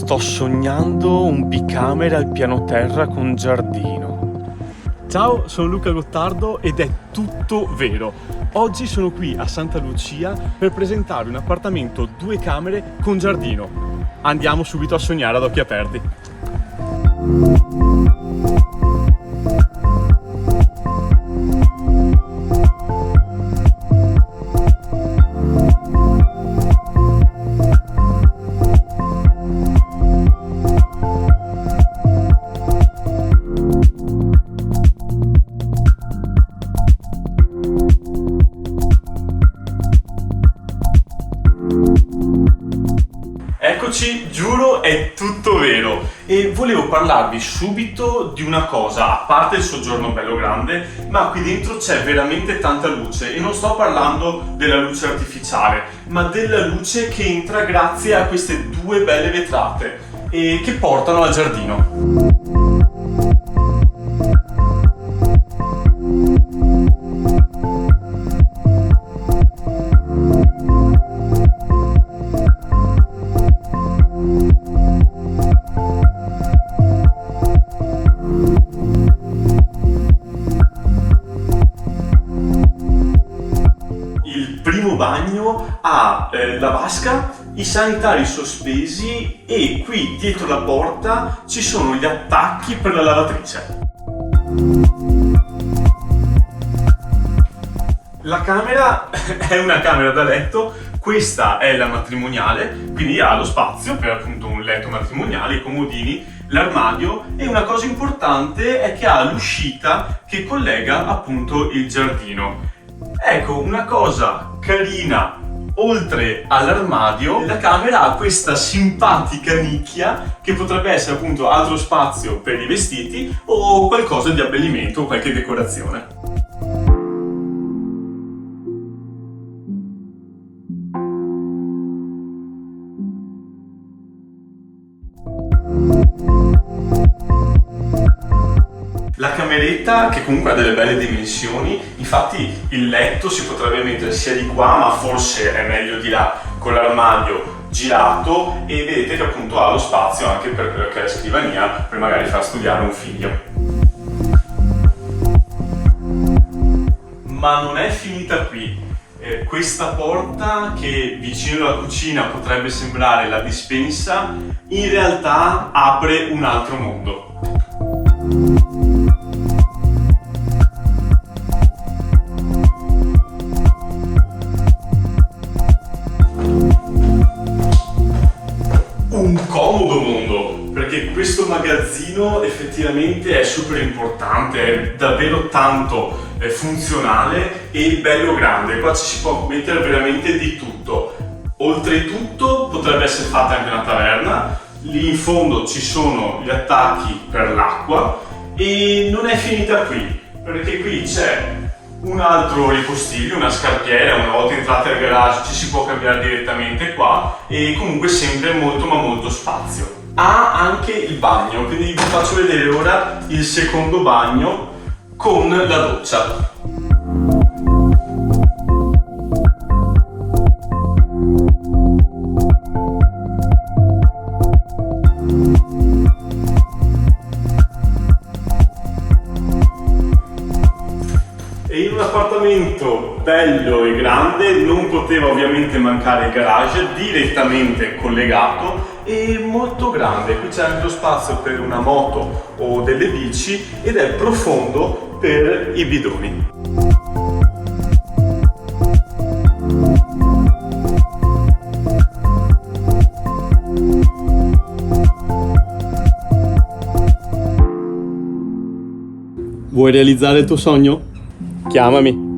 Sto sognando un bicamera al piano terra con giardino. Ciao, sono Luca Gottardo ed è tutto vero. Oggi sono qui a Santa Lucia per presentare un appartamento 2 camere con giardino. Andiamo subito a sognare ad occhi aperti. Eccoci, giuro è tutto vero e volevo parlarvi subito di una cosa, a parte il soggiorno bello grande, ma qui dentro c'è veramente tanta luce e non sto parlando della luce artificiale, ma della luce che entra grazie a queste 2 belle vetrate e che portano al giardino. Bagno ha la vasca, i sanitari sospesi e qui dietro la porta ci sono gli attacchi per la lavatrice. La camera è una camera da letto, questa è la matrimoniale, quindi ha lo spazio per appunto un letto matrimoniale, i comodini, l'armadio e una cosa importante è che ha l'uscita che collega appunto il giardino. Ecco, una cosa carina, oltre all'armadio, la camera ha questa simpatica nicchia che potrebbe essere appunto altro spazio per i vestiti o qualcosa di abbellimento o qualche decorazione. La cameretta, che comunque ha delle belle dimensioni, infatti il letto si potrebbe mettere sia di qua, ma forse è meglio di là, con l'armadio girato, e vedete che appunto ha lo spazio anche per quella che è la scrivania, per magari far studiare un figlio. Ma non è finita qui. Questa porta, che vicino alla cucina potrebbe sembrare la dispensa, in realtà apre un altro mondo. Un comodo mondo, perché questo magazzino effettivamente è super importante, è davvero tanto funzionale e bello grande. Qua ci si può mettere veramente di tutto. Oltretutto potrebbe essere fatta anche una taverna. Lì in fondo ci sono gli attacchi per l'acqua e non è finita qui, perché qui c'è un altro ripostiglio, una scarpiera. Una volta entrati al garage ci si può cambiare direttamente qua e comunque sempre molto ma molto spazio. Ha anche il bagno, quindi vi faccio vedere ora il secondo bagno con la doccia. E in un appartamento bello e grande non poteva ovviamente mancare il garage direttamente collegato e molto grande. Qui c'è anche lo spazio per una moto o delle bici ed è profondo per i bidoni. Vuoi realizzare il tuo sogno? Chiamami.